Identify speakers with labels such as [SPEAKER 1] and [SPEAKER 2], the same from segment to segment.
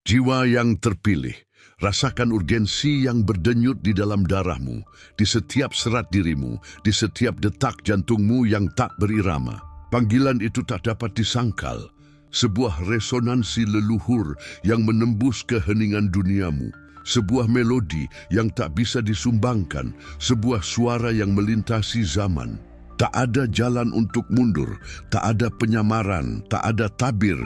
[SPEAKER 1] Jiwa yang terpilih, rasakan urgensi yang berdenyut di dalam darahmu, di setiap serat dirimu, di setiap detak jantungmu yang tak berirama. Panggilan itu tak dapat disangkal, sebuah resonansi leluhur yang menembus keheningan duniamu, sebuah melodi yang tak bisa disumbangkan, sebuah suara yang melintasi zaman. Tak ada jalan untuk mundur, tak ada penyamaran, tak ada tabir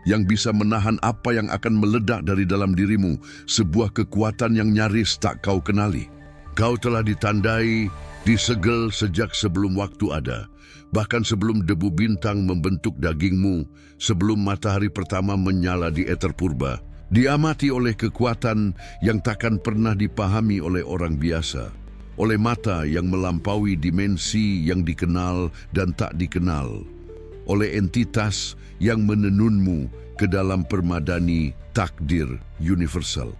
[SPEAKER 1] yang bisa menahan apa yang akan meledak dari dalam dirimu, sebuah kekuatan yang nyaris tak kau kenali. Kau telah ditandai, disegel sejak sebelum waktu ada, bahkan sebelum debu bintang membentuk dagingmu, sebelum matahari pertama menyala di eter purba. Diamati oleh kekuatan yang takkan pernah dipahami oleh orang biasa, oleh mata yang melampaui dimensi yang dikenal dan tak dikenal, oleh entitas yang menenunmu ke dalam permadani takdir universal.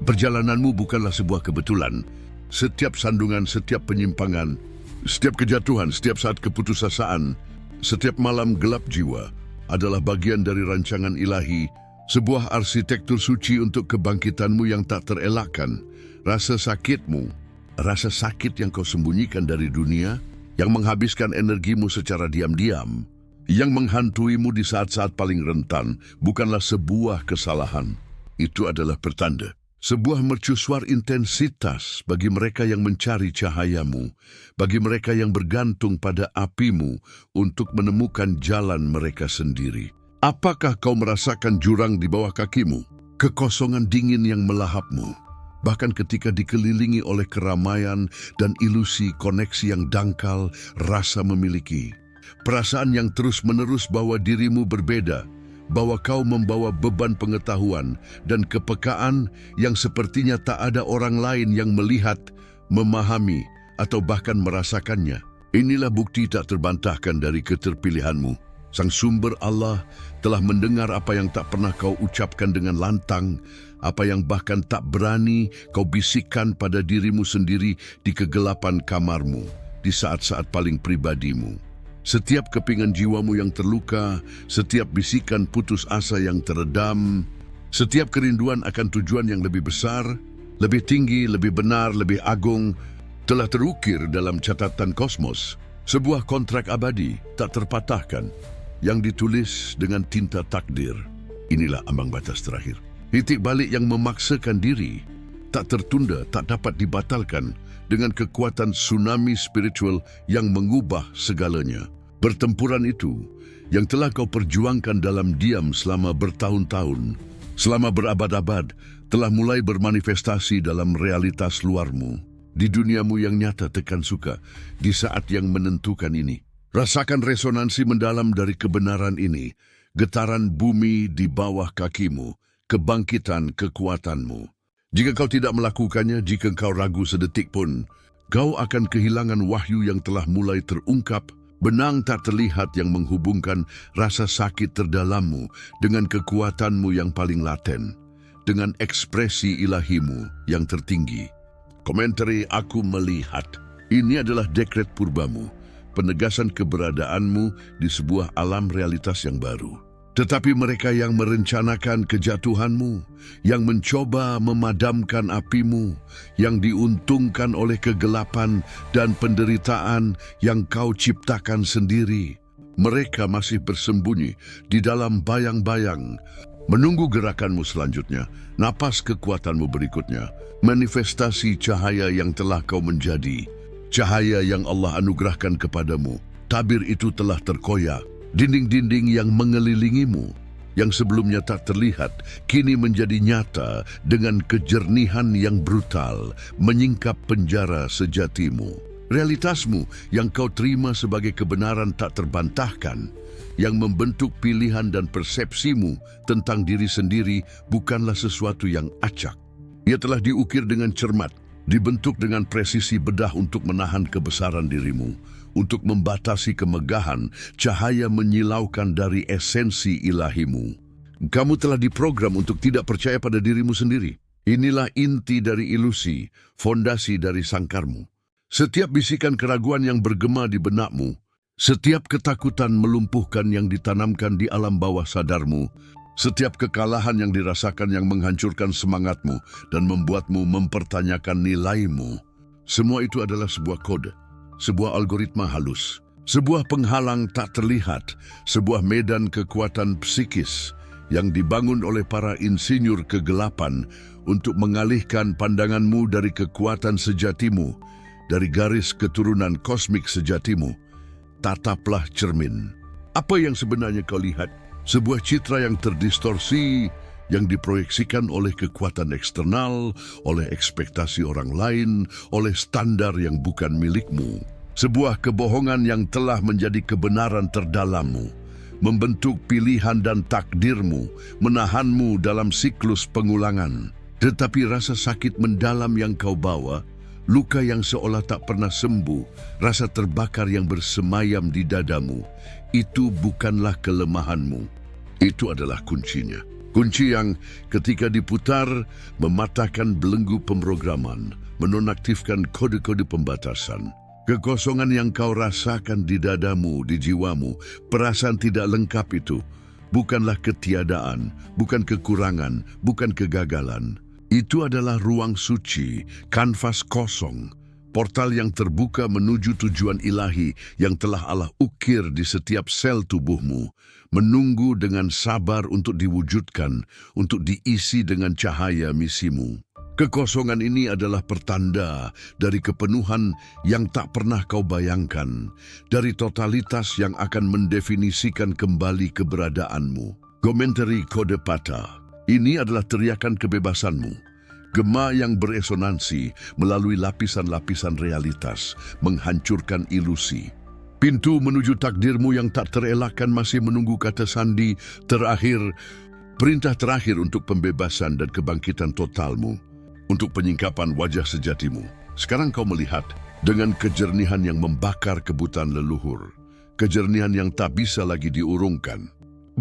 [SPEAKER 1] Perjalananmu bukanlah sebuah kebetulan. Setiap sandungan, setiap penyimpangan, setiap kejatuhan, setiap saat keputusasaan, setiap malam gelap jiwa adalah bagian dari rancangan ilahi, sebuah arsitektur suci untuk kebangkitanmu yang tak terelakkan. Rasa sakitmu, rasa sakit yang kau sembunyikan dari dunia, yang menghabiskan energimu secara diam-diam, yang menghantuimu di saat-saat paling rentan, bukanlah sebuah kesalahan. Itu adalah pertanda, sebuah mercusuar intensitas bagi mereka yang mencari cahayamu, bagi mereka yang bergantung pada apimu untuk menemukan jalan mereka sendiri. Apakah kau merasakan jurang di bawah kakimu? Kekosongan dingin yang melahapmu? Bahkan ketika dikelilingi oleh keramaian dan ilusi koneksi yang dangkal, rasa memiliki. Perasaan yang terus-menerus bahwa dirimu berbeda, bahwa kau membawa beban pengetahuan dan kepekaan yang sepertinya tak ada orang lain yang melihat, memahami, atau bahkan merasakannya. Inilah bukti tak terbantahkan dari keterpilihanmu. Sang sumber Allah telah mendengar apa yang tak pernah kau ucapkan dengan lantang, apa yang bahkan tak berani kau bisikkan pada dirimu sendiri di kegelapan kamarmu, di saat-saat paling pribadimu. Setiap kepingan jiwamu yang terluka, setiap bisikan putus asa yang teredam, setiap kerinduan akan tujuan yang lebih besar, lebih tinggi, lebih benar, lebih agung, telah terukir dalam catatan kosmos. Sebuah kontrak abadi tak terpatahkan, yang ditulis dengan tinta takdir. Inilah ambang batas terakhir. Titik balik yang memaksakan diri, tak tertunda, tak dapat dibatalkan dengan kekuatan tsunami spiritual yang mengubah segalanya. Pertempuran itu, yang telah kau perjuangkan dalam diam selama bertahun-tahun, selama berabad-abad, telah mulai bermanifestasi dalam realitas luarmu, di duniamu yang nyata tekan suka, di saat yang menentukan ini. Rasakan resonansi mendalam dari kebenaran ini, getaran bumi di bawah kakimu, kebangkitan kekuatanmu. Jika kau tidak melakukannya, jika kau ragu sedetik pun, kau akan kehilangan wahyu yang telah mulai terungkap, benang tak terlihat yang menghubungkan rasa sakit terdalammu dengan kekuatanmu yang paling laten, dengan ekspresi ilahimu yang tertinggi. Komentari aku melihat, ini adalah dekret purbamu, penegasan keberadaanmu di sebuah alam realitas yang baru. Tetapi mereka yang merencanakan kejatuhanmu, yang mencoba memadamkan apimu, yang diuntungkan oleh kegelapan dan penderitaan yang kau ciptakan sendiri, mereka masih bersembunyi di dalam bayang-bayang, menunggu gerakanmu selanjutnya, napas kekuatanmu berikutnya, manifestasi cahaya yang telah kau menjadi, cahaya yang Allah anugerahkan kepadamu. Tabir itu telah terkoyak. Dinding-dinding yang mengelilingimu, yang sebelumnya tak terlihat, kini menjadi nyata dengan kejernihan yang brutal, menyingkap penjara sejatimu. Realitasmu yang kau terima sebagai kebenaran tak terbantahkan, yang membentuk pilihan dan persepsimu tentang diri sendiri, bukanlah sesuatu yang acak. Ia telah diukir dengan cermat, dibentuk dengan presisi bedah untuk menahan kebesaran dirimu, untuk membatasi kemegahan, cahaya menyilaukan dari esensi ilahimu. Kamu telah diprogram untuk tidak percaya pada dirimu sendiri. Inilah inti dari ilusi, fondasi dari sangkarmu. Setiap bisikan keraguan yang bergema di benakmu, setiap ketakutan melumpuhkan yang ditanamkan di alam bawah sadarmu, Setiap kekalahan yang dirasakan yang menghancurkan semangatmu dan membuatmu mempertanyakan nilaimu, semua itu adalah sebuah kode, sebuah algoritma halus, sebuah penghalang tak terlihat, sebuah medan kekuatan psikis yang dibangun oleh para insinyur kegelapan untuk mengalihkan pandanganmu dari kekuatan sejatimu, dari garis keturunan kosmik sejatimu. Tataplah cermin. Apa yang sebenarnya kau lihat? Sebuah citra yang terdistorsi, yang diproyeksikan oleh kekuatan eksternal, oleh ekspektasi orang lain, oleh standar yang bukan milikmu. Sebuah kebohongan yang telah menjadi kebenaran terdalammu, membentuk pilihan dan takdirmu, menahanmu dalam siklus pengulangan. Tetapi rasa sakit mendalam yang kau bawa, luka yang seolah tak pernah sembuh, rasa terbakar yang bersemayam di dadamu, itu bukanlah kelemahanmu. Itu adalah kuncinya. Kunci yang ketika diputar, mematahkan belenggu pemrograman, menonaktifkan kode-kode pembatasan. Kekosongan yang kau rasakan di dadamu, di jiwamu, perasaan tidak lengkap itu, bukanlah ketiadaan, bukan kekurangan, bukan kegagalan. Itu adalah ruang suci, kanvas kosong, portal yang terbuka menuju tujuan ilahi yang telah Allah ukir di setiap sel tubuhmu, menunggu dengan sabar untuk diwujudkan, untuk diisi dengan cahaya misimu. Kekosongan ini adalah pertanda dari kepenuhan yang tak pernah kau bayangkan, dari totalitas yang akan mendefinisikan kembali keberadaanmu. Komentari kode pata. Ini adalah teriakan kebebasanmu. Gema yang beresonansi melalui lapisan-lapisan realitas, menghancurkan ilusi. Pintu menuju takdirmu yang tak terelakkan masih menunggu kata sandi terakhir, perintah terakhir untuk pembebasan dan kebangkitan totalmu, untuk penyingkapan wajah sejatimu. Sekarang kau melihat dengan kejernihan yang membakar kebutaan leluhur, kejernihan yang tak bisa lagi diurungkan.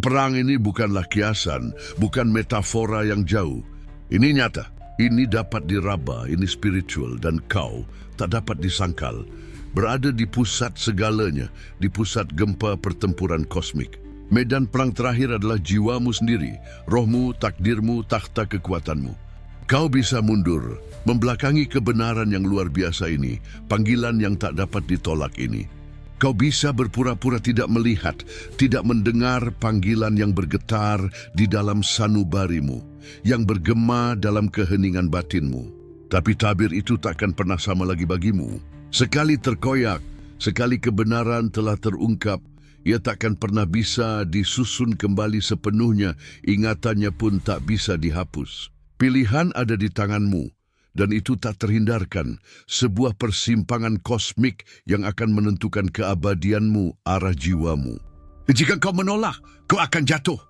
[SPEAKER 1] Perang ini bukanlah kiasan, bukan metafora yang jauh. Ini nyata. Ini dapat diraba, ini spiritual, dan kau tak dapat disangkal. Berada di pusat segalanya, di pusat gempa pertempuran kosmik. Medan perang terakhir adalah jiwamu sendiri, rohmu, takdirmu, takhta kekuatanmu. Kau bisa mundur, membelakangi kebenaran yang luar biasa ini, panggilan yang tak dapat ditolak ini. Kau bisa berpura-pura tidak melihat, tidak mendengar panggilan yang bergetar di dalam sanubarimu, yang bergema dalam keheningan batinmu. Tapi tabir itu takkan pernah sama lagi bagimu. Sekali terkoyak, sekali kebenaran telah terungkap, ia takkan pernah bisa disusun kembali sepenuhnya, ingatannya pun tak bisa dihapus. Pilihan ada di tanganmu, dan itu tak terhindarkan, sebuah persimpangan kosmik yang akan menentukan keabadianmu, arah jiwamu. Jika kau menolak, kau akan jatuh.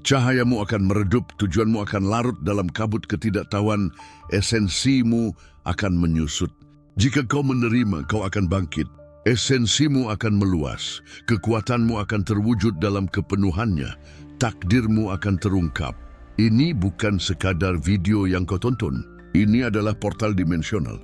[SPEAKER 1] Cahayamu akan meredup, tujuanmu akan larut dalam kabut ketidaktahuan, esensimu akan menyusut. Jika kau menerima, kau akan bangkit. Esensimu akan meluas, kekuatanmu akan terwujud dalam kepenuhannya, takdirmu akan terungkap. Ini bukan sekadar video yang kau tonton. Ini adalah portal dimensional.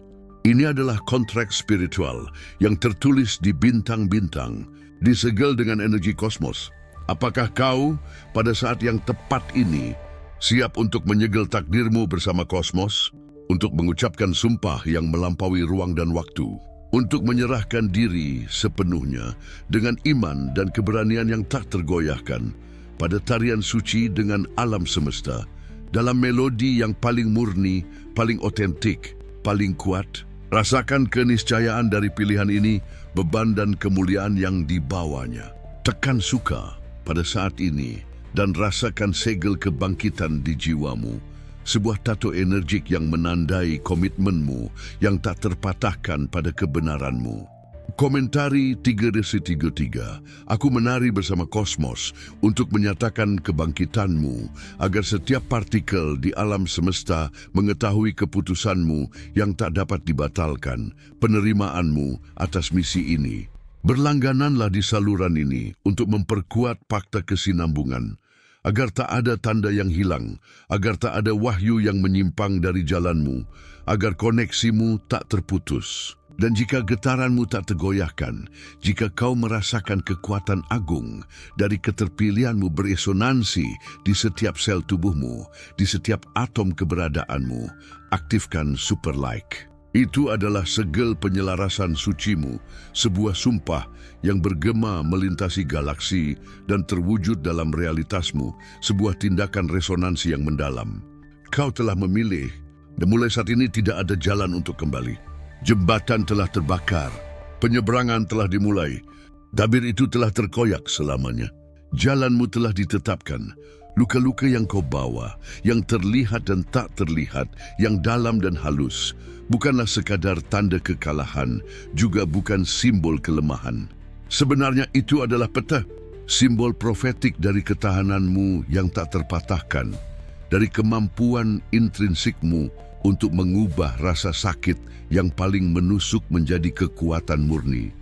[SPEAKER 1] Ini adalah kontrak spiritual yang tertulis di bintang-bintang, disegel dengan energi kosmos. Apakah kau pada saat yang tepat ini siap untuk menyegel takdirmu bersama kosmos, untuk mengucapkan sumpah yang melampaui ruang dan waktu, untuk menyerahkan diri sepenuhnya dengan iman dan keberanian yang tak tergoyahkan pada tarian suci dengan alam semesta, dalam melodi yang paling murni, paling otentik, paling kuat? Rasakan keniscayaan dari pilihan ini, beban dan kemuliaan yang dibawanya. Tekan suka pada saat ini dan rasakan segel kebangkitan di jiwamu. Sebuah tato energik yang menandai komitmenmu yang tak terpatahkan pada kebenaranmu. Komentari 3-3. Aku menari bersama kosmos untuk menyatakan kebangkitanmu agar setiap partikel di alam semesta mengetahui keputusanmu yang tak dapat dibatalkan, penerimaanmu atas misi ini. Berlanggananlah di saluran ini untuk memperkuat fakta kesinambungan. agar tak ada tanda yang hilang, agar tak ada wahyu yang menyimpang dari jalanmu, agar koneksimu tak terputus. Dan jika getaranmu tak tergoyahkan, jika kau merasakan kekuatan agung dari keterpilihanmu beresonansi di setiap sel tubuhmu, di setiap atom keberadaanmu, aktifkan Super Like. Itu adalah segel penyelarasan sucimu, sebuah sumpah yang bergema melintasi galaksi dan terwujud dalam realitasmu, sebuah tindakan resonansi yang mendalam. Kau telah memilih, dan mulai saat ini tidak ada jalan untuk kembali. Jembatan telah terbakar, penyeberangan telah dimulai, tabir itu telah terkoyak selamanya. Jalanmu telah ditetapkan, luka-luka yang kau bawa, yang terlihat dan tak terlihat, yang dalam dan halus, bukanlah sekadar tanda kekalahan, juga bukan simbol kelemahan. Sebenarnya itu adalah peta, simbol profetik dari ketahananmu yang tak terpatahkan, dari kemampuan intrinsikmu untuk mengubah rasa sakit yang paling menusuk menjadi kekuatan murni,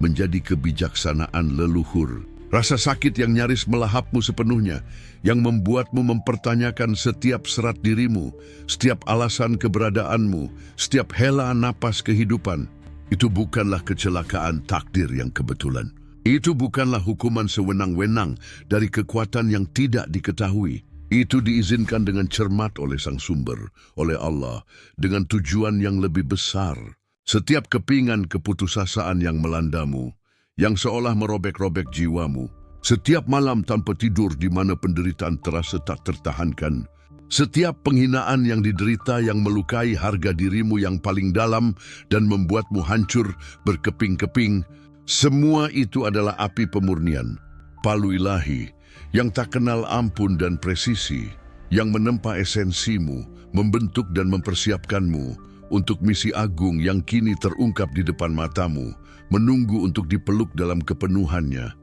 [SPEAKER 1] menjadi kebijaksanaan leluhur. Rasa sakit yang nyaris melahapmu sepenuhnya, yang membuatmu mempertanyakan setiap serat dirimu, setiap alasan keberadaanmu, setiap hela napas kehidupan. Itu bukanlah kecelakaan takdir yang kebetulan. Itu bukanlah hukuman sewenang-wenang dari kekuatan yang tidak diketahui. Itu diizinkan dengan cermat oleh Sang Sumber, oleh Allah, dengan tujuan yang lebih besar. Setiap kepingan keputusasaan yang melandamu, yang seolah merobek-robek jiwamu, setiap malam tanpa tidur di mana penderitaan terasa tak tertahankan, setiap penghinaan yang diderita yang melukai harga dirimu yang paling dalam dan membuatmu hancur berkeping-keping, semua itu adalah api pemurnian, palu ilahi, yang tak kenal ampun dan presisi, yang menempa esensimu, membentuk dan mempersiapkanmu untuk misi agung yang kini terungkap di depan matamu, menunggu untuk dipeluk dalam kepenuhannya.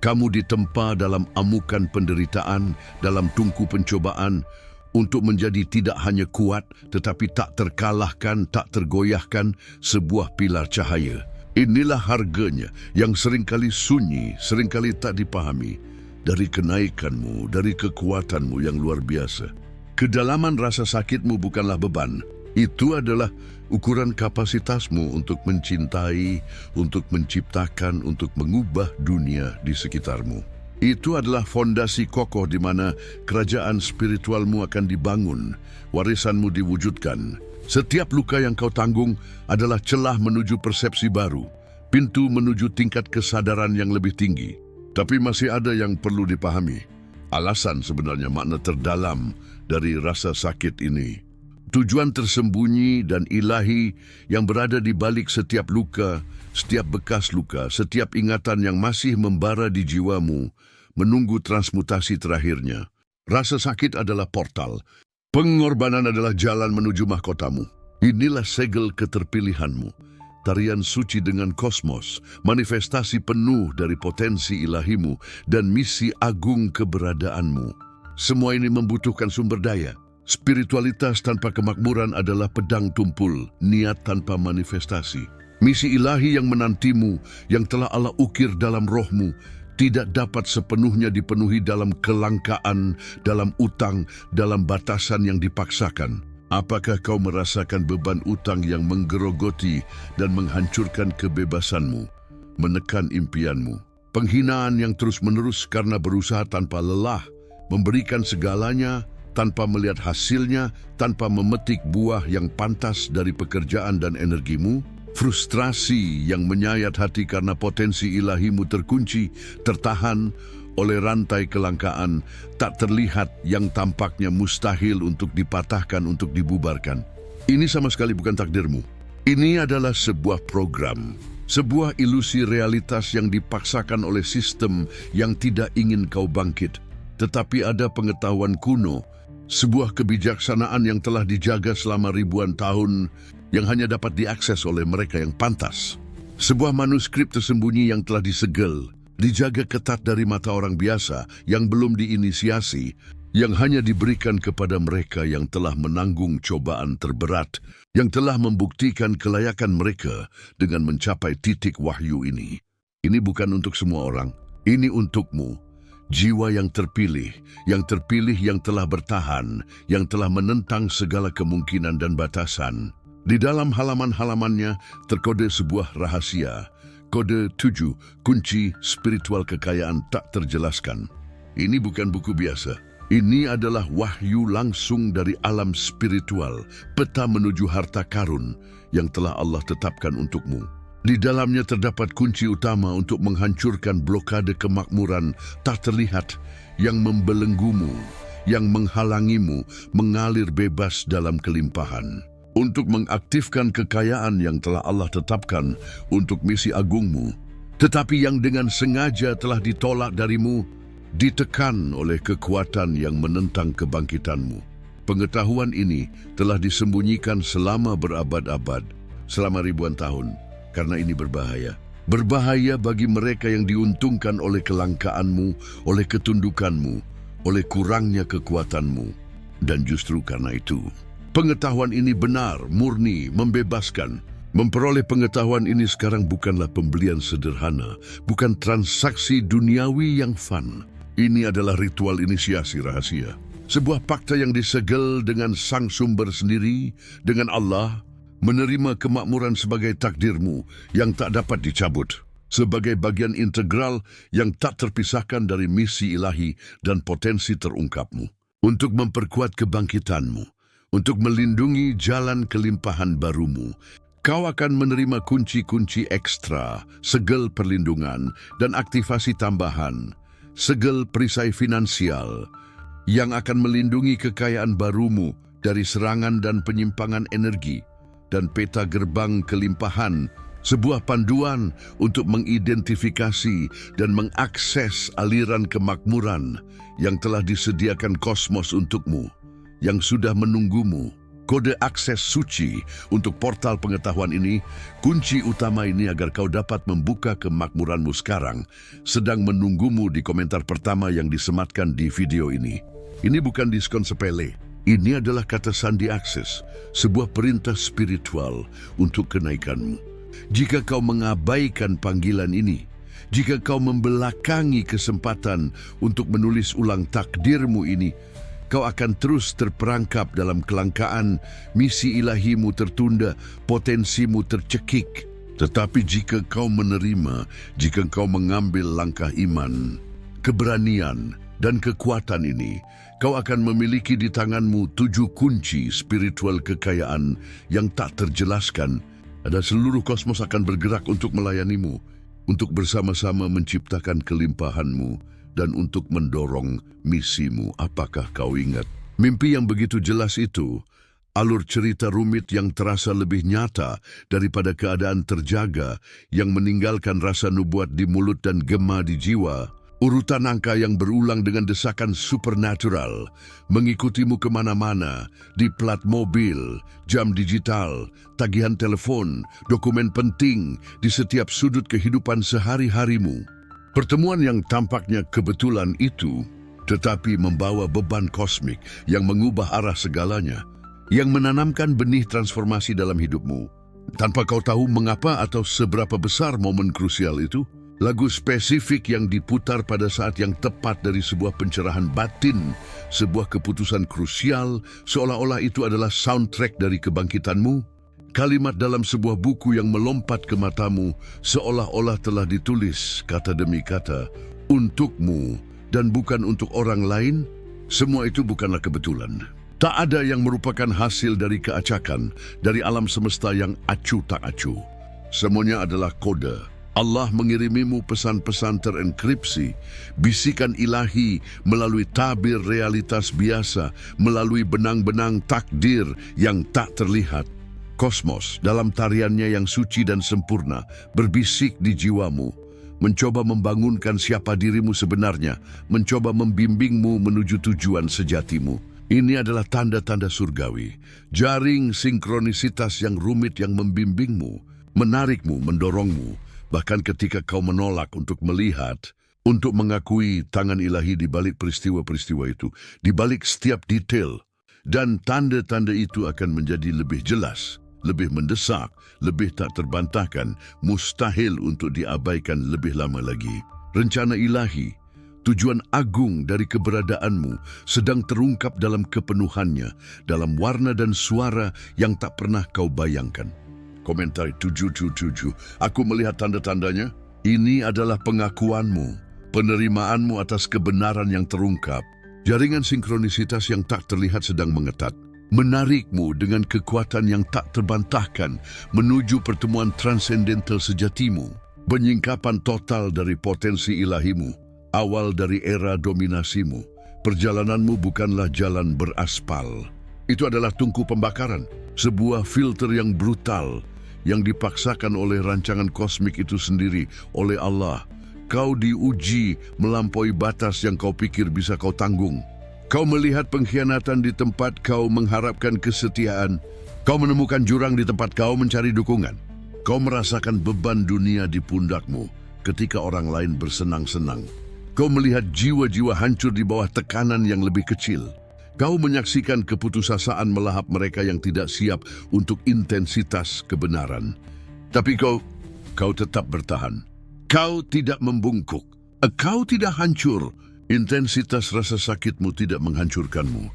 [SPEAKER 1] Kamu ditempa dalam amukan penderitaan, dalam tungku pencobaan, untuk menjadi tidak hanya kuat, tetapi tak terkalahkan, tak tergoyahkan, sebuah pilar cahaya. Inilah harganya yang seringkali sunyi, seringkali tak dipahami. Dari kenaikanmu, dari kekuatanmu yang luar biasa. Kedalaman rasa sakitmu bukanlah beban. Itu adalah ukuran kapasitasmu untuk mencintai, untuk menciptakan, untuk mengubah dunia di sekitarmu. Itu adalah fondasi kokoh di mana kerajaan spiritualmu akan dibangun, warisanmu diwujudkan. Setiap luka yang kau tanggung adalah celah menuju persepsi baru, pintu menuju tingkat kesadaran yang lebih tinggi. Tapi masih ada yang perlu dipahami. Alasan sebenarnya makna terdalam dari rasa sakit ini. Tujuan tersembunyi dan ilahi yang berada di balik setiap luka, setiap bekas luka, setiap ingatan yang masih membara di jiwamu, menunggu transmutasi terakhirnya. Rasa sakit adalah portal. Pengorbanan adalah jalan menuju mahkotamu. Inilah segel keterpilihanmu. Tarian suci dengan kosmos, manifestasi penuh dari potensi ilahimu dan misi agung keberadaanmu. Semua ini membutuhkan sumber daya. Spiritualitas tanpa kemakmuran adalah pedang tumpul, niat tanpa manifestasi. Misi ilahi yang menantimu, yang telah Allah ukir dalam rohmu, tidak dapat sepenuhnya dipenuhi dalam kelangkaan, dalam utang, dalam batasan yang dipaksakan. Apakah kau merasakan beban utang yang menggerogoti dan menghancurkan kebebasanmu, menekan impianmu? Penghinaan yang terus-menerus karena berusaha tanpa lelah, memberikan segalanya tanpa melihat hasilnya, tanpa memetik buah yang pantas dari pekerjaan dan energimu? Frustrasi yang menyayat hati karena potensi ilahimu terkunci, tertahan oleh rantai kelangkaan, tak terlihat yang tampaknya mustahil untuk dipatahkan, untuk dibubarkan. Ini sama sekali bukan takdirmu. Ini adalah sebuah program, sebuah ilusi realitas yang dipaksakan oleh sistem yang tidak ingin kau bangkit. Tetapi ada pengetahuan kuno, sebuah kebijaksanaan yang telah dijaga selama ribuan tahun, yang hanya dapat diakses oleh mereka yang pantas. Sebuah manuskrip tersembunyi yang telah disegel, dijaga ketat dari mata orang biasa yang belum diinisiasi, yang hanya diberikan kepada mereka yang telah menanggung cobaan terberat, yang telah membuktikan kelayakan mereka dengan mencapai titik wahyu ini. Ini bukan untuk semua orang, ini untukmu. Jiwa yang terpilih yang telah bertahan, yang telah menentang segala kemungkinan dan batasan. Di dalam halaman-halamannya terkode sebuah rahasia, kode 7, kunci spiritual kekayaan tak terjelaskan. Ini bukan buku biasa. Ini adalah wahyu langsung dari alam spiritual, peta menuju harta karun yang telah Allah tetapkan untukmu. Di dalamnya terdapat kunci utama untuk menghancurkan blokade kemakmuran tak terlihat yang membelenggumu, yang menghalangimu mengalir bebas dalam kelimpahan. Untuk mengaktifkan kekayaan yang telah Allah tetapkan untuk misi agungmu, tetapi yang dengan sengaja telah ditolak darimu, ditekan oleh kekuatan yang menentang kebangkitanmu. Pengetahuan ini telah disembunyikan selama berabad-abad, selama ribuan tahun. Karena ini berbahaya. Berbahaya bagi mereka yang diuntungkan oleh kelangkaanmu, oleh ketundukanmu, oleh kurangnya kekuatanmu. Dan justru karena itu, pengetahuan ini benar, murni, membebaskan. Memperoleh pengetahuan ini sekarang bukanlah pembelian sederhana, bukan transaksi duniawi yang fun. Ini adalah ritual inisiasi rahasia. Sebuah fakta yang disegel dengan sang sumber sendiri, dengan Allah, menerima kemakmuran sebagai takdirmu yang tak dapat dicabut, sebagai bagian integral yang tak terpisahkan dari misi ilahi dan potensi terungkapmu. Untuk memperkuat kebangkitanmu, untuk melindungi jalan kelimpahan barumu, kau akan menerima kunci-kunci ekstra, segel perlindungan dan aktivasi tambahan, segel perisai finansial yang akan melindungi kekayaan barumu dari serangan dan penyimpangan energi, dan peta gerbang kelimpahan, sebuah panduan untuk mengidentifikasi dan mengakses aliran kemakmuran yang telah disediakan kosmos untukmu, yang sudah menunggumu. Kode akses suci untuk portal pengetahuan ini, kunci utama ini agar kau dapat membuka kemakmuranmu sekarang, sedang menunggumu di komentar pertama yang disematkan di video ini. Ini bukan diskon sepele. Ini adalah kata sandi akses, sebuah perintah spiritual untuk kenaikanmu. Jika kau mengabaikan panggilan ini, jika kau membelakangi kesempatan untuk menulis ulang takdirmu ini, kau akan terus terperangkap dalam kelangkaan, misi ilahimu tertunda, potensimu tercekik. Tetapi jika kau menerima, jika kau mengambil langkah iman, keberanian, dan kekuatan ini, kau akan memiliki di tanganmu 7 kunci spiritual kekayaan yang tak terjelaskan. Ada seluruh kosmos akan bergerak untuk melayanimu, untuk bersama-sama menciptakan kelimpahanmu, dan untuk mendorong misimu. Apakah kau ingat? Mimpi yang begitu jelas itu, alur cerita rumit yang terasa lebih nyata daripada keadaan terjaga yang meninggalkan rasa nubuat di mulut dan gema di jiwa. Urutan angka yang berulang dengan desakan supernatural mengikutimu kemana-mana, di plat mobil, jam digital, tagihan telepon, dokumen penting, di setiap sudut kehidupan sehari-harimu. Pertemuan yang tampaknya kebetulan itu, tetapi membawa beban kosmik yang mengubah arah segalanya, yang menanamkan benih transformasi dalam hidupmu. Tanpa kau tahu mengapa atau seberapa besar momen krusial itu, lagu spesifik yang diputar pada saat yang tepat dari sebuah pencerahan batin, sebuah keputusan krusial, seolah-olah itu adalah soundtrack dari kebangkitanmu. Kalimat dalam sebuah buku yang melompat ke matamu, seolah-olah telah ditulis kata demi kata, untukmu dan bukan untuk orang lain. Semua itu bukanlah kebetulan. Tak ada yang merupakan hasil dari keacakan, dari alam semesta yang acuh tak acuh. Semuanya adalah kode. Allah mengirimimu pesan-pesan terenkripsi, bisikan ilahi melalui tabir realitas biasa, melalui benang-benang takdir yang tak terlihat. Kosmos dalam tariannya yang suci dan sempurna berbisik di jiwamu, mencoba membangunkan siapa dirimu sebenarnya, mencoba membimbingmu menuju tujuan sejatimu. Ini adalah tanda-tanda surgawi, jaring sinkronisitas yang rumit yang membimbingmu, menarikmu, mendorongmu. Bahkan ketika kau menolak untuk melihat, untuk mengakui tangan ilahi di balik peristiwa-peristiwa itu, di balik setiap detail, dan tanda-tanda itu akan menjadi lebih jelas, lebih mendesak, lebih tak terbantahkan, mustahil untuk diabaikan lebih lama lagi. Rencana ilahi, Tujuan agung dari keberadaanmu sedang terungkap dalam kepenuhannya, dalam warna dan suara yang tak pernah kau bayangkan. Komentar 777. Aku melihat tanda-tandanya. Ini adalah pengakuanmu, penerimaanmu atas kebenaran yang terungkap. Jaringan sinkronisitas yang tak terlihat sedang mengetat, menarikmu dengan kekuatan yang tak terbantahkan menuju pertemuan transendental sejatimu. Penyingkapan total dari potensi ilahimu, awal dari era dominasimu. Perjalananmu bukanlah jalan beraspal. Itu adalah tungku pembakaran, sebuah filter yang brutal, yang dipaksakan oleh rancangan kosmik itu sendiri, oleh Allah. Kau diuji melampaui batas yang kau pikir bisa kau tanggung. Kau melihat pengkhianatan di tempat kau mengharapkan kesetiaan. Kau menemukan jurang di tempat kau mencari dukungan. Kau merasakan beban dunia di pundakmu ketika orang lain bersenang-senang. Kau melihat jiwa-jiwa hancur di bawah tekanan yang lebih kecil. Kau menyaksikan keputusasaan melahap mereka yang tidak siap untuk intensitas kebenaran. Tapi kau tetap bertahan. Kau tidak membungkuk. Kau tidak hancur. Intensitas rasa sakitmu tidak menghancurkanmu.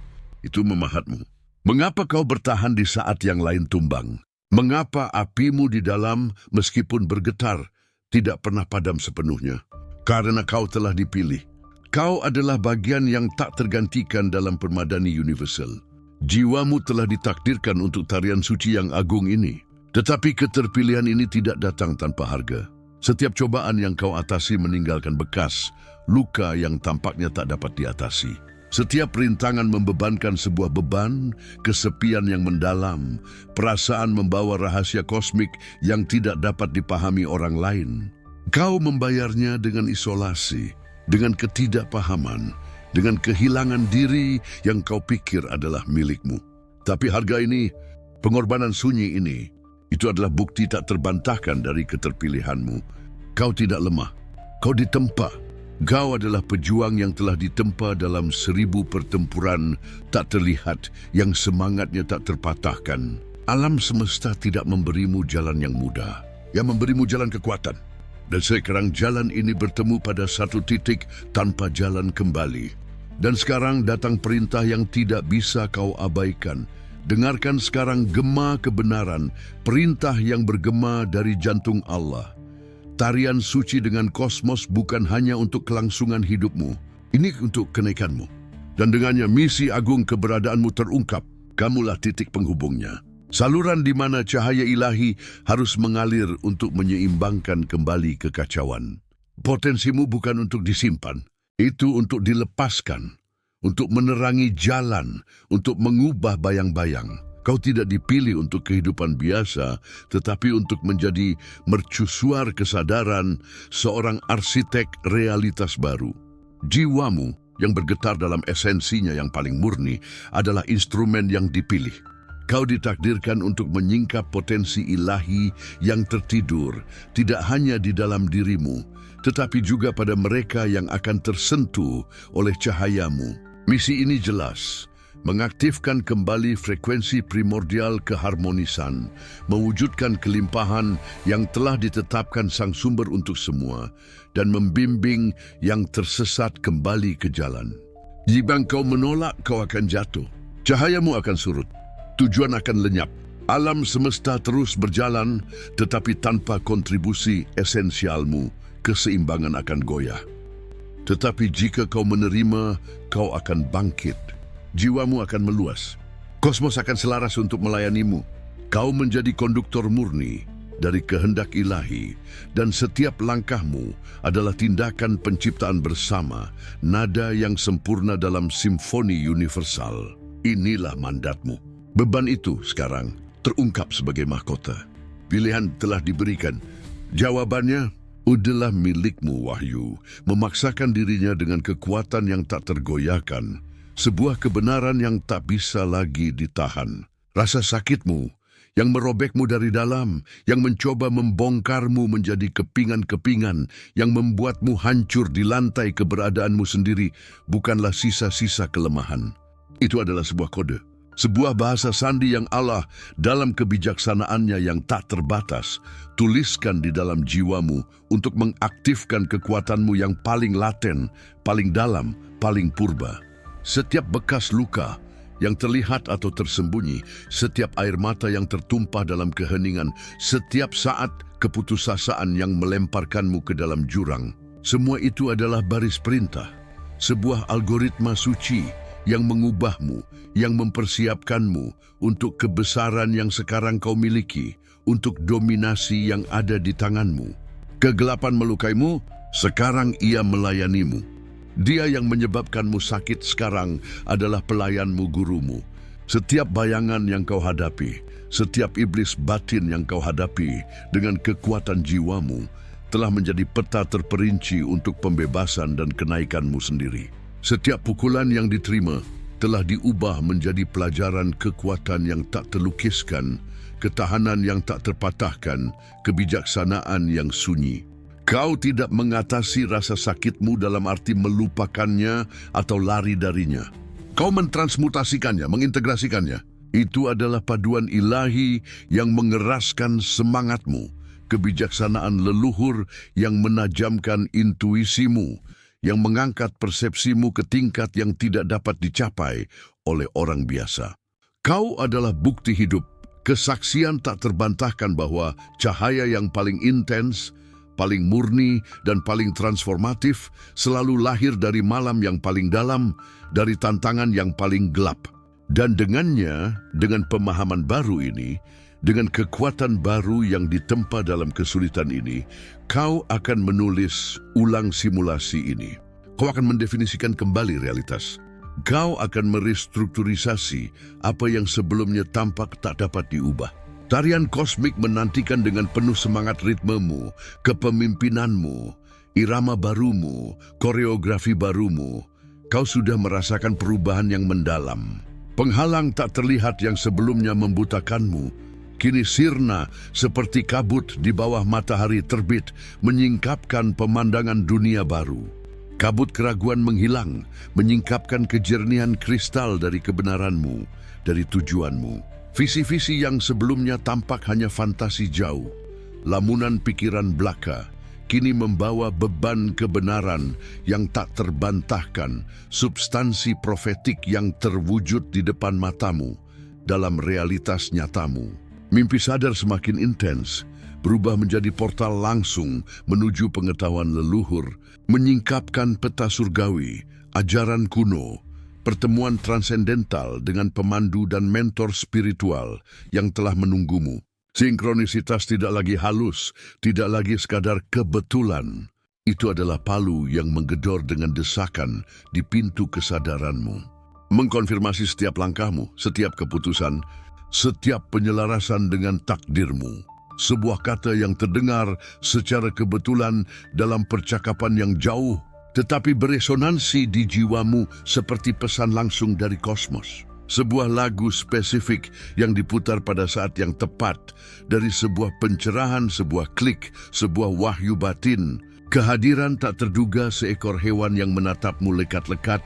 [SPEAKER 1] Itu memahatmu. Mengapa kau bertahan di saat yang lain tumbang? Mengapa apimu di dalam, meskipun bergetar, tidak pernah padam sepenuhnya? Karena kau telah dipilih. Kau adalah bagian yang tak tergantikan dalam permadani universal. Jiwamu telah ditakdirkan untuk tarian suci yang agung ini. Tetapi keterpilihan ini tidak datang tanpa harga. Setiap cobaan yang kau atasi meninggalkan bekas, luka yang tampaknya tak dapat diatasi. Setiap rintangan membebankan sebuah beban, kesepian yang mendalam, perasaan membawa rahasia kosmik yang tidak dapat dipahami orang lain. Kau membayarnya dengan isolasi, dengan ketidakpahaman, dengan kehilangan diri yang kau pikir adalah milikmu. Tapi harga ini, pengorbanan sunyi ini, itu adalah bukti tak terbantahkan dari keterpilihanmu. Kau tidak lemah, kau ditempa. Kau adalah pejuang yang telah ditempa dalam 1000 pertempuran tak terlihat yang semangatnya tak terpatahkan. Alam semesta tidak memberimu jalan yang mudah, yang memberimu jalan kekuatan. Dan sekarang jalan ini bertemu pada satu titik tanpa jalan kembali. Dan sekarang datang perintah yang tidak bisa kau abaikan. Dengarkan sekarang gema kebenaran, perintah yang bergema dari jantung Allah. Tarian suci dengan kosmos bukan hanya untuk kelangsungan hidupmu. Ini untuk kenaikanmu. Dan dengannya misi agung keberadaanmu terungkap. Kamulah titik penghubungnya. Saluran di mana cahaya ilahi harus mengalir untuk menyeimbangkan kembali kekacauan. Potensimu bukan untuk disimpan. Itu untuk dilepaskan. Untuk menerangi jalan. Untuk mengubah bayang-bayang. Kau tidak dipilih untuk kehidupan biasa, tetapi untuk menjadi mercusuar kesadaran seorang arsitek realitas baru. Jiwamu yang bergetar dalam esensinya yang paling murni adalah instrumen yang dipilih. Kau ditakdirkan untuk menyingkap potensi ilahi yang tertidur, tidak hanya di dalam dirimu, tetapi juga pada mereka yang akan tersentuh oleh cahayamu. Misi ini jelas. Mengaktifkan kembali frekuensi primordial keharmonisan, mewujudkan kelimpahan yang telah ditetapkan Sang Sumber untuk semua, dan membimbing yang tersesat kembali ke jalan. Jika kau menolak, kau akan jatuh. Cahayamu akan surut, tujuan akan lenyap. Alam semesta terus berjalan, tetapi tanpa kontribusi esensialmu, keseimbangan akan goyah. Tetapi jika kau menerima, kau akan bangkit. Jiwamu akan meluas. Kosmos akan selaras untuk melayanimu. Kau menjadi konduktor murni dari kehendak ilahi, dan setiap langkahmu adalah tindakan penciptaan bersama, nada yang sempurna dalam simfoni universal. Inilah mandatmu. Beban itu sekarang terungkap sebagai mahkota. Pilihan telah diberikan. Jawabannya adalah milikmu, Wahyu. Memaksakan dirinya dengan kekuatan yang tak tergoyahkan. Sebuah kebenaran yang tak bisa lagi ditahan. Rasa sakitmu yang merobekmu dari dalam, yang mencoba membongkarmu menjadi kepingan-kepingan, yang membuatmu hancur di lantai keberadaanmu sendiri, bukanlah sisa-sisa kelemahan. Itu adalah sebuah kode. Sebuah bahasa sandi yang Allah dalam kebijaksanaannya yang tak terbatas tuliskan di dalam jiwamu untuk mengaktifkan kekuatanmu yang paling laten, paling dalam, paling purba. Setiap bekas luka yang terlihat atau tersembunyi, setiap air mata yang tertumpah dalam keheningan, setiap saat keputusasaan yang melemparkanmu ke dalam jurang, semua itu adalah baris perintah, sebuah algoritma suci yang mengubahmu, yang mempersiapkanmu untuk kebesaran yang sekarang kau miliki, untuk dominasi yang ada di tanganmu. Kegelapan melukaimu, sekarang ia melayanimu. Dia yang menyebabkanmu sakit sekarang adalah pelayanmu, gurumu. Setiap bayangan yang kau hadapi, setiap iblis batin yang kau hadapi dengan kekuatan jiwamu, telah menjadi peta terperinci untuk pembebasan dan kenaikanmu sendiri. Setiap pukulan yang diterima telah diubah menjadi pelajaran kekuatan yang tak terlukiskan, ketahanan yang tak terpatahkan, kebijaksanaan yang sunyi. Kau tidak mengatasi rasa sakitmu dalam arti melupakannya atau lari darinya. Kau mentransmutasikannya, mengintegrasikannya. Itu adalah paduan ilahi yang mengeraskan semangatmu, kebijaksanaan leluhur yang menajamkan intuisimu, yang mengangkat persepsimu ke tingkat yang tidak dapat dicapai oleh orang biasa. Kau adalah bukti hidup, kesaksian tak terbantahkan bahwa cahaya yang paling intens, paling murni, dan paling transformatif selalu lahir dari malam yang paling dalam, dari tantangan yang paling gelap. Dan dengannya, dengan pemahaman baru ini, dengan kekuatan baru yang ditempa dalam kesulitan ini, kau akan menulis ulang simulasi ini. Kau akan mendefinisikan kembali realitas. Kau akan merestrukturisasi apa yang sebelumnya tampak tak dapat diubah. Tarian kosmik menantikan dengan penuh semangat ritmemu, kepemimpinanmu, irama barumu, koreografi barumu. Kau sudah merasakan perubahan yang mendalam. Penghalang tak terlihat yang sebelumnya membutakanmu kini sirna seperti kabut di bawah matahari terbit, menyingkapkan pemandangan dunia baru. Kabut keraguan menghilang, menyingkapkan kejernihan kristal dari kebenaranmu, dari tujuanmu. Visi-visi yang sebelumnya tampak hanya fantasi jauh, lamunan pikiran belaka, kini membawa beban kebenaran yang tak terbantahkan, substansi profetik yang terwujud di depan matamu, dalam realitas nyatamu. Mimpi sadar semakin intens, berubah menjadi portal langsung menuju pengetahuan leluhur, menyingkapkan peta surgawi, ajaran kuno, pertemuan transendental dengan pemandu dan mentor spiritual yang telah menunggumu. Sinkronisitas tidak lagi halus, tidak lagi sekadar kebetulan. Itu adalah palu yang menggedor dengan desakan di pintu kesadaranmu. Mengkonfirmasi setiap langkahmu, setiap keputusan, setiap penyelarasan dengan takdirmu. Sebuah kata yang terdengar secara kebetulan dalam percakapan yang jauh, tetapi beresonansi di jiwamu seperti pesan langsung dari kosmos. Sebuah lagu spesifik yang diputar pada saat yang tepat, dari sebuah pencerahan, sebuah klik, sebuah wahyu batin. Kehadiran tak terduga seekor hewan yang menatapmu lekat-lekat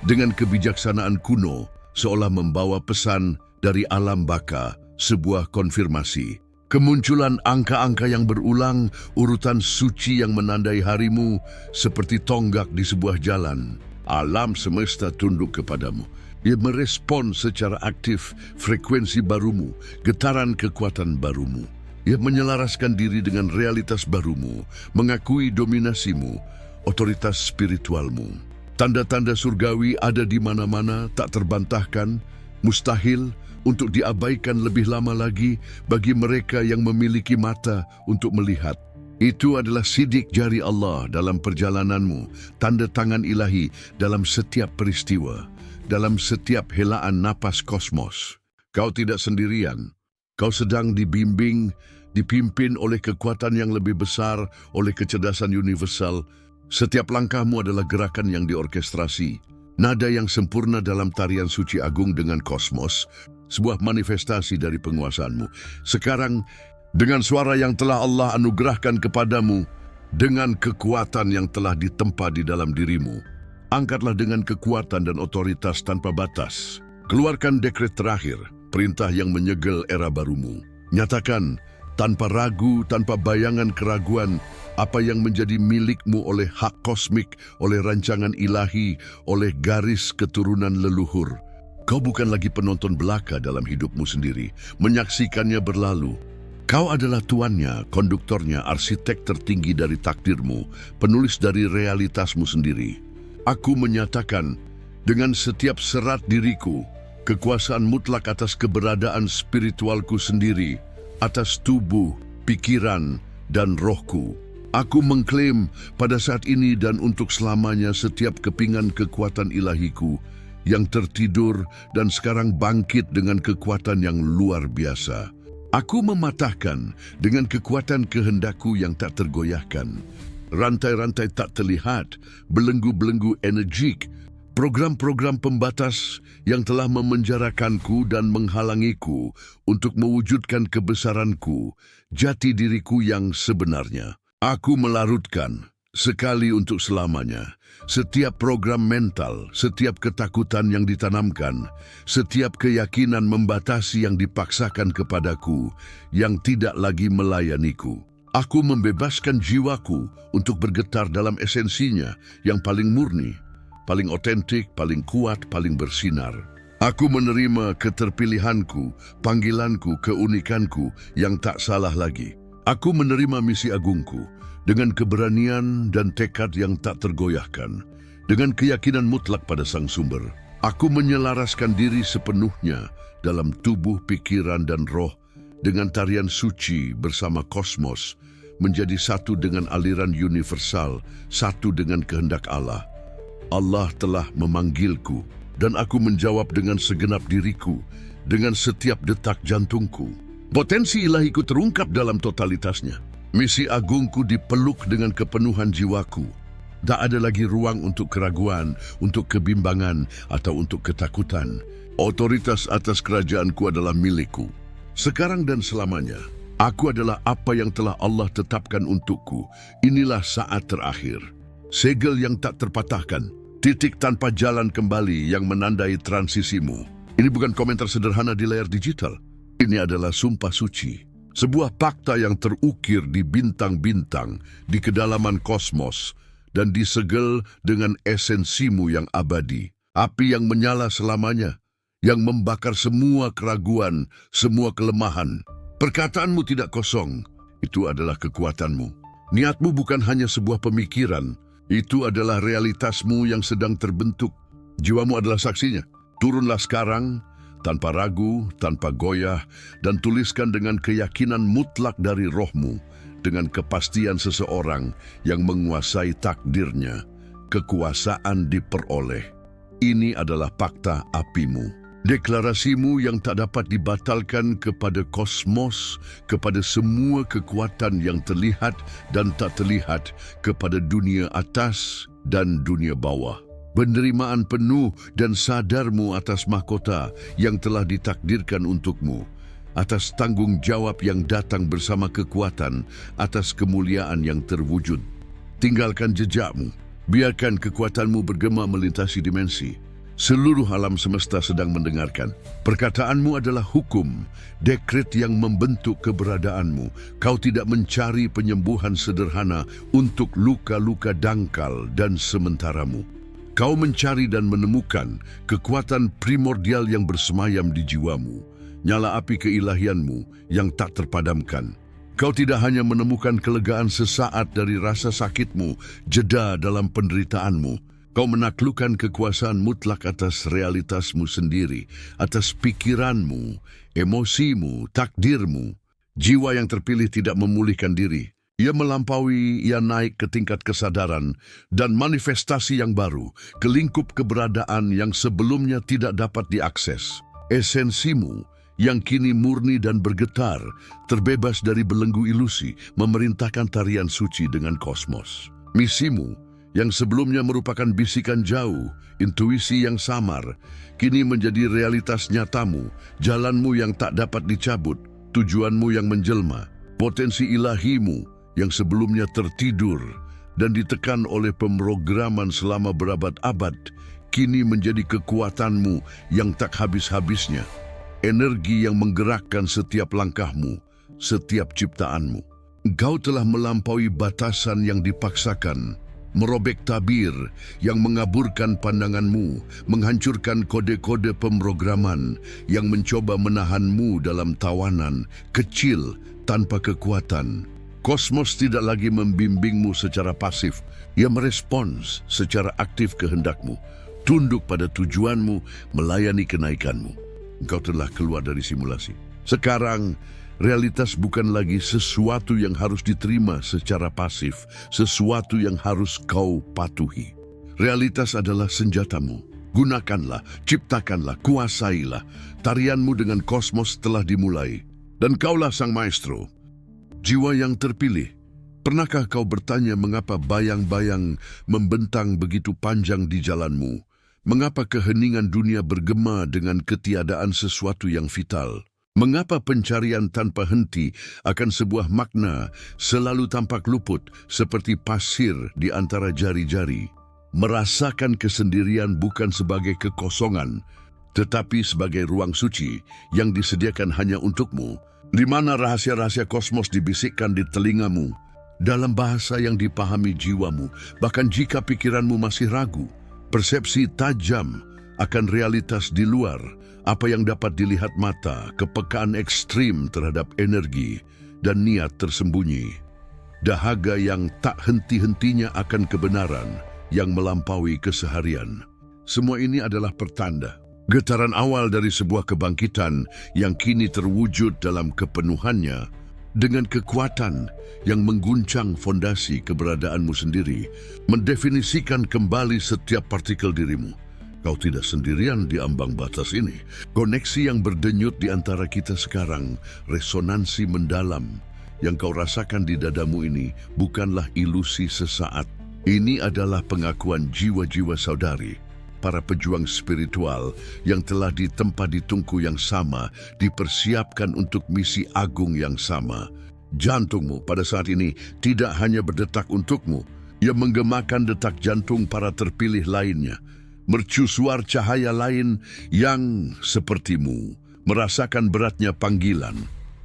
[SPEAKER 1] dengan kebijaksanaan kuno, seolah membawa pesan dari alam baka, sebuah konfirmasi. Kemunculan angka-angka yang berulang, urutan suci yang menandai harimu, seperti tonggak di sebuah jalan. Alam semesta tunduk kepadamu. Ia merespon secara aktif frekuensi barumu, getaran kekuatan barumu. Ia menyelaraskan diri dengan realitas barumu, mengakui dominasimu, otoritas spiritualmu. Tanda-tanda surgawi ada di mana-mana, tak terbantahkan, mustahil untuk diabaikan lebih lama lagi bagi mereka yang memiliki mata untuk melihat. Itu adalah sidik jari Allah dalam perjalananmu, tanda tangan ilahi dalam setiap peristiwa, dalam setiap helaan napas kosmos. Kau tidak sendirian. Kau sedang dibimbing, dipimpin oleh kekuatan yang lebih besar, oleh kecerdasan universal. Setiap langkahmu adalah gerakan yang diorkestrasi, nada yang sempurna dalam tarian suci agung dengan kosmos, sebuah manifestasi dari penguasaanmu. Sekarang, dengan suara yang telah Allah anugerahkan kepadamu, dengan kekuatan yang telah ditempa di dalam dirimu, angkatlah dengan kekuatan dan otoritas tanpa batas. Keluarkan dekret terakhir, perintah yang menyegel era barumu. Nyatakan, tanpa ragu, tanpa bayangan keraguan, apa yang menjadi milikmu oleh hak kosmik, oleh rancangan ilahi, oleh garis keturunan leluhur. Kau bukan lagi penonton belaka dalam hidupmu sendiri, menyaksikannya berlalu. Kau adalah tuannya, konduktornya, arsitek tertinggi dari takdirmu, penulis dari realitasmu sendiri. Aku menyatakan, dengan setiap serat diriku, kekuasaan mutlak atas keberadaan spiritualku sendiri, atas tubuh, pikiran, dan rohku. Aku mengklaim pada saat ini dan untuk selamanya setiap kepingan kekuatan ilahiku yang tertidur dan sekarang bangkit dengan kekuatan yang luar biasa. Aku mematahkan dengan kekuatan kehendakku yang tak tergoyahkan. Rantai-rantai tak terlihat, belenggu-belenggu energik, program-program pembatas yang telah memenjarakanku dan menghalangiku untuk mewujudkan kebesaranku, jati diriku yang sebenarnya. Aku melarutkan, sekali untuk selamanya, setiap program mental, setiap ketakutan yang ditanamkan, setiap keyakinan membatasi yang dipaksakan kepadaku, yang tidak lagi melayaniku. Aku membebaskan jiwaku untuk bergetar dalam esensinya yang paling murni, paling otentik, paling kuat, paling bersinar. Aku menerima keterpilihanku, panggilanku, keunikanku yang tak salah lagi. Aku menerima misi agungku dengan keberanian dan tekad yang tak tergoyahkan, dengan keyakinan mutlak pada Sang Sumber. Aku menyelaraskan diri sepenuhnya dalam tubuh, pikiran, dan roh dengan tarian suci bersama kosmos, menjadi satu dengan aliran universal, satu dengan kehendak Allah. Allah telah memanggilku, dan aku menjawab dengan segenap diriku, dengan setiap detak jantungku. Potensi ilahiku terungkap dalam totalitasnya. Misi agungku dipeluk dengan kepenuhan jiwaku. Tak ada lagi ruang untuk keraguan, untuk kebimbangan, atau untuk ketakutan. Otoritas atas kerajaanku adalah milikku. Sekarang dan selamanya, aku adalah apa yang telah Allah tetapkan untukku. Inilah saat terakhir. Segel yang tak terpatahkan, titik tanpa jalan kembali yang menandai transisimu. Ini bukan komentar sederhana di layar digital. Ini adalah sumpah suci, sebuah fakta yang terukir di bintang-bintang, di kedalaman kosmos, dan disegel dengan esensimu yang abadi. Api yang menyala selamanya, yang membakar semua keraguan, semua kelemahan. Perkataanmu tidak kosong, itu adalah kekuatanmu. Niatmu bukan hanya sebuah pemikiran, itu adalah realitasmu yang sedang terbentuk. Jiwamu adalah saksinya. Turunlah sekarang, tanpa ragu, tanpa goyah, dan tuliskan dengan keyakinan mutlak dari rohmu, dengan kepastian seseorang yang menguasai takdirnya. Kekuasaan diperoleh. Ini adalah fakta apimu. Deklarasimu yang tak dapat dibatalkan kepada kosmos, kepada semua kekuatan yang terlihat dan tak terlihat, kepada dunia atas dan dunia bawah. Penerimaan penuh dan sadarmu atas mahkota yang telah ditakdirkan untukmu, atas tanggung jawab yang datang bersama kekuatan, atas kemuliaan yang terwujud. Tinggalkan jejakmu, biarkan kekuatanmu bergema melintasi dimensi. Seluruh alam semesta sedang mendengarkan. Perkataanmu adalah hukum, dekret yang membentuk keberadaanmu. Kau tidak mencari penyembuhan sederhana untuk luka-luka dangkal dan sementaramu. Kau mencari dan menemukan kekuatan primordial yang bersemayam di jiwamu, nyala api keilahianmu yang tak terpadamkan. Kau tidak hanya menemukan kelegaan sesaat dari rasa sakitmu, jeda dalam penderitaanmu. Kau menaklukkan kekuasaan mutlak atas realitasmu sendiri, atas pikiranmu, emosimu, takdirmu. Jiwa yang terpilih tidak memulihkan diri. Ia melampaui, ia naik ke tingkat kesadaran dan manifestasi yang baru, ke lingkup keberadaan yang sebelumnya tidak dapat diakses. Esensimu yang kini murni dan bergetar, terbebas dari belenggu ilusi, memerintahkan tarian suci dengan kosmos. Misimu yang sebelumnya merupakan bisikan jauh, intuisi yang samar, kini menjadi realitas nyatamu, jalanmu yang tak dapat dicabut, tujuanmu yang menjelma, potensi ilahimu yang sebelumnya tertidur dan ditekan oleh pemrograman selama berabad-abad, kini menjadi kekuatanmu yang tak habis-habisnya, energi yang menggerakkan setiap langkahmu, setiap ciptaanmu. Engkau telah melampaui batasan yang dipaksakan, merobek tabir yang mengaburkan pandanganmu, menghancurkan kode-kode pemrograman yang mencoba menahanmu dalam tawanan kecil tanpa kekuatan. Kosmos tidak lagi membimbingmu secara pasif, ia merespons secara aktif kehendakmu, tunduk pada tujuanmu, melayani kenaikanmu. Engkau telah keluar dari simulasi. Sekarang, realitas bukan lagi sesuatu yang harus diterima secara pasif, sesuatu yang harus kau patuhi. Realitas adalah senjatamu. Gunakanlah, ciptakanlah, kuasailah. Tarianmu dengan kosmos telah dimulai. Dan kaulah sang maestro. Jiwa yang terpilih, pernahkah kau bertanya mengapa bayang-bayang membentang begitu panjang di jalanmu? Mengapa keheningan dunia bergema dengan ketiadaan sesuatu yang vital? Mengapa pencarian tanpa henti akan sebuah makna selalu tampak luput seperti pasir di antara jari-jari? Merasakan kesendirian bukan sebagai kekosongan, tetapi sebagai ruang suci yang disediakan hanya untukmu, di mana rahasia-rahasia kosmos dibisikkan di telingamu, dalam bahasa yang dipahami jiwamu, bahkan jika pikiranmu masih ragu. Persepsi tajam akan realitas di luar, apa yang dapat dilihat mata, kepekaan ekstrim terhadap energi, dan niat tersembunyi. Dahaga yang tak henti-hentinya akan kebenaran yang melampaui keseharian. Semua ini adalah pertanda. Getaran awal dari sebuah kebangkitan yang kini terwujud dalam kepenuhannya dengan kekuatan yang mengguncang fondasi keberadaanmu sendiri, mendefinisikan kembali setiap partikel dirimu. Kau tidak sendirian di ambang batas ini. Koneksi yang berdenyut di antara kita sekarang, resonansi mendalam yang kau rasakan di dadamu ini bukanlah ilusi sesaat. Ini adalah pengakuan jiwa-jiwa saudari, para pejuang spiritual yang telah ditempa di tungku yang sama, dipersiapkan untuk misi agung yang sama. Jantungmu pada saat ini tidak hanya berdetak untukmu, ia menggemakan detak jantung para terpilih lainnya, mercusuar cahaya lain yang sepertimu, merasakan beratnya panggilan,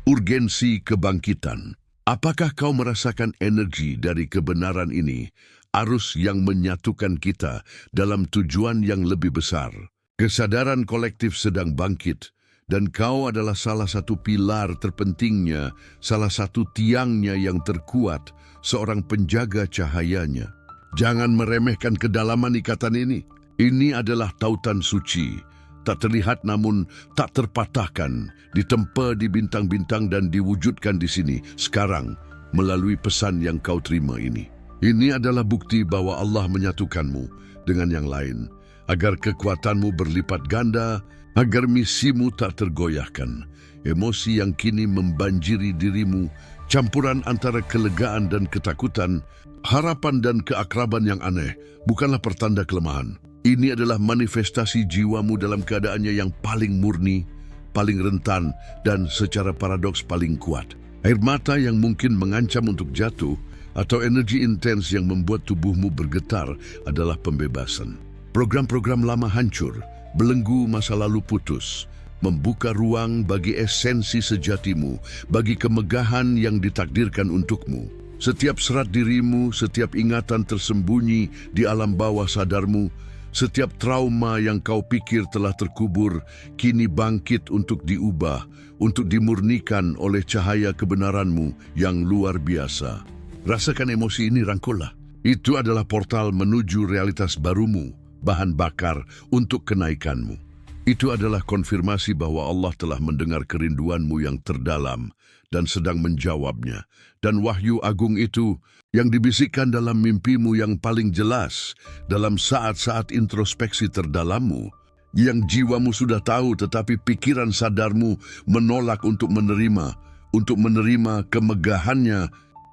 [SPEAKER 1] urgensi kebangkitan. Apakah kau merasakan energi dari kebenaran ini? Arus yang menyatukan kita dalam tujuan yang lebih besar. Kesadaran kolektif sedang bangkit, dan kau adalah salah satu pilar terpentingnya, salah satu tiangnya yang terkuat, seorang penjaga cahayanya. Jangan meremehkan kedalaman ikatan ini. Ini adalah tautan suci, tak terlihat namun tak terpatahkan, ditempa di bintang-bintang dan diwujudkan di sini, sekarang, melalui pesan yang kau terima ini. Ini adalah bukti bahwa Allah menyatukanmu dengan yang lain, agar kekuatanmu berlipat ganda, agar misimu tak tergoyahkan. Emosi yang kini membanjiri dirimu, campuran antara kelegaan dan ketakutan, harapan dan keakraban yang aneh, bukanlah pertanda kelemahan. Ini adalah manifestasi jiwamu dalam keadaannya yang paling murni, paling rentan, dan secara paradoks paling kuat. Air mata yang mungkin mengancam untuk jatuh, atau energi intens yang membuat tubuhmu bergetar adalah pembebasan. Program-program lama hancur, belenggu masa lalu putus, membuka ruang bagi esensi sejatimu, bagi kemegahan yang ditakdirkan untukmu. Setiap serat dirimu, setiap ingatan tersembunyi di alam bawah sadarmu, setiap trauma yang kau pikir telah terkubur, kini bangkit untuk diubah, untuk dimurnikan oleh cahaya kebenaranmu yang luar biasa. Rasakan emosi ini, rangkullah. Itu adalah portal menuju realitas barumu, bahan bakar untuk kenaikanmu. Itu adalah konfirmasi bahwa Allah telah mendengar kerinduanmu yang terdalam dan sedang menjawabnya. Dan wahyu agung itu yang dibisikkan dalam mimpimu yang paling jelas, dalam saat-saat introspeksi terdalammu, yang jiwamu sudah tahu tetapi pikiran sadarmu menolak untuk menerima kemegahannya,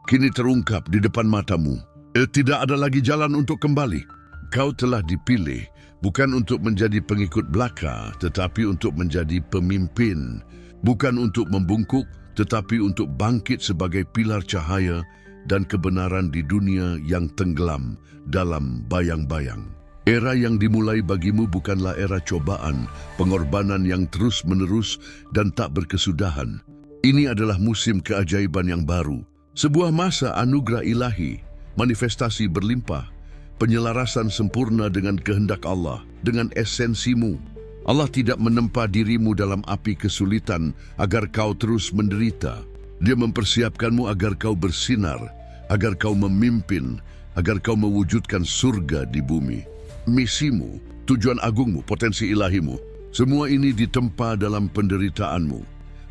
[SPEAKER 1] kini terungkap di depan matamu. Tidak ada lagi jalan untuk kembali. Kau telah dipilih bukan untuk menjadi pengikut belaka, tetapi untuk menjadi pemimpin. Bukan untuk membungkuk, tetapi untuk bangkit sebagai pilar cahaya dan kebenaran di dunia yang tenggelam dalam bayang-bayang. Era yang dimulai bagimu bukanlah era cobaan, pengorbanan yang terus-menerus dan tak berkesudahan. Ini adalah musim keajaiban yang baru, sebuah masa anugerah ilahi, manifestasi berlimpah, penyelarasan sempurna dengan kehendak Allah, dengan esensimu. Allah tidak menempa dirimu dalam api kesulitan agar kau terus menderita. Dia mempersiapkanmu agar kau bersinar, agar kau memimpin, agar kau mewujudkan surga di bumi. Misimu, tujuan agungmu, potensi ilahimu, semua ini ditempa dalam penderitaanmu,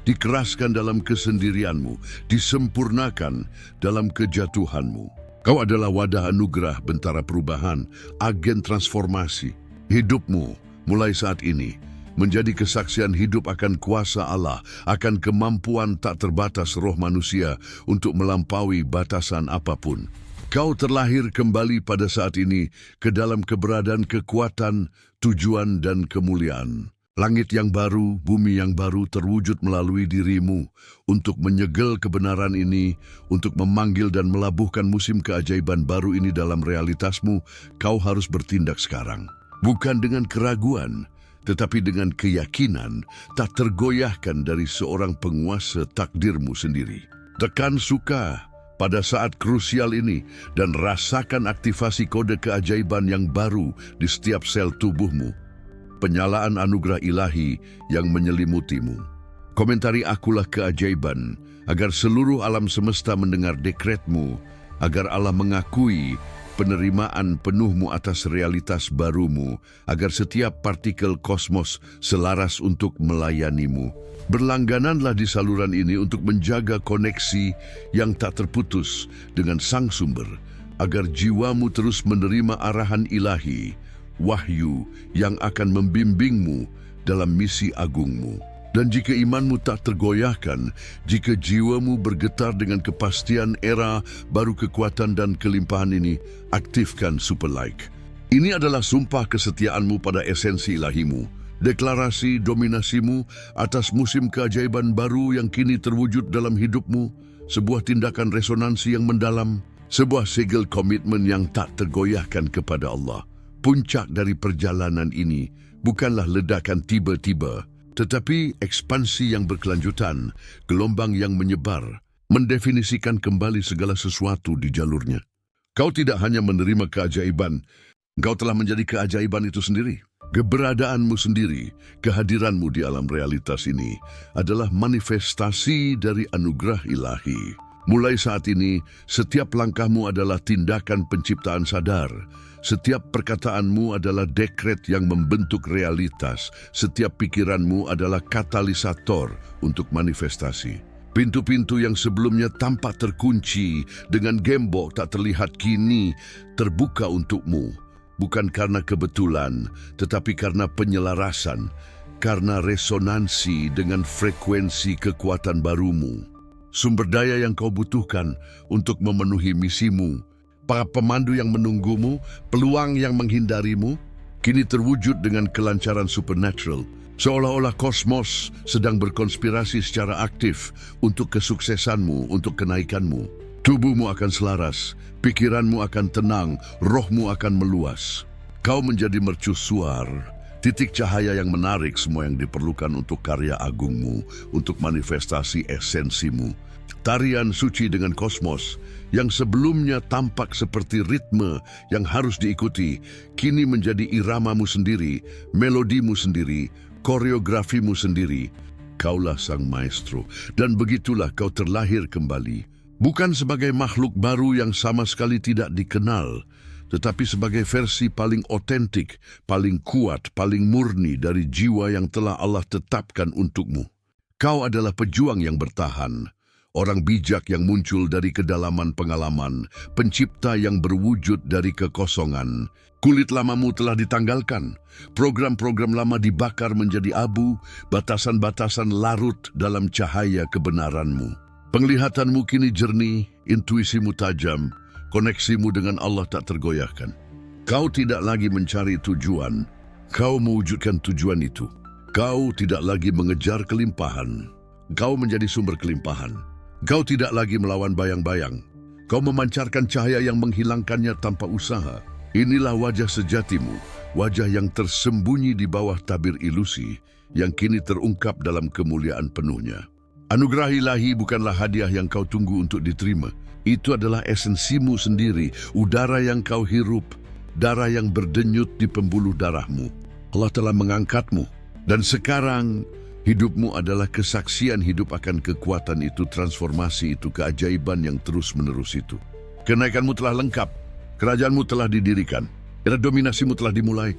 [SPEAKER 1] dikeraskan dalam kesendirianmu, disempurnakan dalam kejatuhanmu. Kau adalah wadah anugerah bentara perubahan, agen transformasi. Hidupmu mulai saat ini menjadi kesaksian hidup akan kuasa Allah, akan kemampuan tak terbatas roh manusia untuk melampaui batasan apapun. Kau terlahir kembali pada saat ini ke dalam keberadaan kekuatan, tujuan dan kemuliaan. Langit yang baru, bumi yang baru terwujud melalui dirimu untuk menyegel kebenaran ini, untuk memanggil dan melabuhkan musim keajaiban baru ini dalam realitasmu. Kau harus bertindak sekarang. Bukan dengan keraguan, tetapi dengan keyakinan tak tergoyahkan dari seorang penguasa takdirmu sendiri. Tekan suka pada saat krusial ini dan rasakan aktivasi kode keajaiban yang baru di setiap sel tubuhmu. Penyalaan anugerah ilahi yang menyelimutimu. Komentari akulah keajaiban, agar seluruh alam semesta mendengar dekretmu, agar Allah mengakui penerimaan penuhmu atas realitas barumu, agar setiap partikel kosmos selaras untuk melayanimu. Berlanggananlah di saluran ini untuk menjaga koneksi yang tak terputus dengan Sang Sumber, agar jiwamu terus menerima arahan ilahi, wahyu yang akan membimbingmu dalam misi agungmu. Dan jika imanmu tak tergoyahkan, jika jiwamu bergetar dengan kepastian era baru kekuatan dan kelimpahan ini, aktifkan Super Like. Ini adalah sumpah kesetiaanmu pada esensi ilahimu. Deklarasi dominasimu atas musim keajaiban baru yang kini terwujud dalam hidupmu, sebuah tindakan resonansi yang mendalam, sebuah segel komitmen yang tak tergoyahkan kepada Allah. Puncak dari perjalanan ini bukanlah ledakan tiba-tiba, tetapi ekspansi yang berkelanjutan, gelombang yang menyebar, mendefinisikan kembali segala sesuatu di jalurnya. Kau tidak hanya menerima keajaiban, kau telah menjadi keajaiban itu sendiri. Keberadaanmu sendiri, kehadiranmu di alam realitas ini adalah manifestasi dari anugerah ilahi. Mulai saat ini, setiap langkahmu adalah tindakan penciptaan sadar. Setiap perkataanmu adalah dekret yang membentuk realitas. Setiap pikiranmu adalah katalisator untuk manifestasi. Pintu-pintu yang sebelumnya tampak terkunci dengan gembok tak terlihat kini terbuka untukmu. Bukan karena kebetulan, tetapi karena penyelarasan, karena resonansi dengan frekuensi kekuatan barumu. Sumber daya yang kau butuhkan untuk memenuhi misimu, para pemandu yang menunggumu, peluang yang menghindarimu, kini terwujud dengan kelancaran supernatural, seolah-olah kosmos sedang berkonspirasi secara aktif untuk kesuksesanmu, untuk kenaikanmu. Tubuhmu akan selaras, pikiranmu akan tenang, rohmu akan meluas. Kau menjadi mercusuar, titik cahaya yang menarik semua yang diperlukan untuk karya agungmu, untuk manifestasi esensimu. Tarian suci dengan kosmos yang sebelumnya tampak seperti ritme yang harus diikuti, kini menjadi iramamu sendiri, melodimu sendiri, koreografimu sendiri. Kaulah sang maestro, dan begitulah kau terlahir kembali. Bukan sebagai makhluk baru yang sama sekali tidak dikenal, tetapi sebagai versi paling otentik, paling kuat, paling murni dari jiwa yang telah Allah tetapkan untukmu. Kau adalah pejuang yang bertahan, orang bijak yang muncul dari kedalaman pengalaman, pencipta yang berwujud dari kekosongan. Kulit lamamu telah ditanggalkan, program-program lama dibakar menjadi abu, batasan-batasan larut dalam cahaya kebenaranmu. Penglihatanmu kini jernih, intuisimu tajam, koneksimu dengan Allah tak tergoyahkan. Kau tidak lagi mencari tujuan, kau mewujudkan tujuan itu. Kau tidak lagi mengejar kelimpahan, kau menjadi sumber kelimpahan. Kau tidak lagi melawan bayang-bayang, kau memancarkan cahaya yang menghilangkannya tanpa usaha. Inilah wajah sejatimu, wajah yang tersembunyi di bawah tabir ilusi, yang kini terungkap dalam kemuliaan penuhnya. Anugerah ilahi bukanlah hadiah yang kau tunggu untuk diterima. Itu adalah esensimu sendiri, udara yang kau hirup, darah yang berdenyut di pembuluh darahmu. Allah telah mengangkatmu, dan sekarang hidupmu adalah kesaksian hidup akan kekuatan itu, transformasi itu, keajaiban yang terus-menerus itu. Kenaikanmu telah lengkap, kerajaanmu telah didirikan, era dominasimu telah dimulai.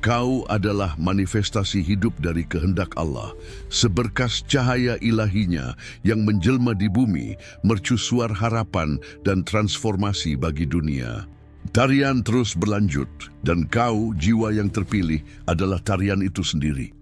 [SPEAKER 1] Kau adalah manifestasi hidup dari kehendak Allah, seberkas cahaya ilahinya yang menjelma di bumi, mercusuar harapan dan transformasi bagi dunia. Tarian terus berlanjut, dan kau, jiwa yang terpilih, adalah tarian itu sendiri.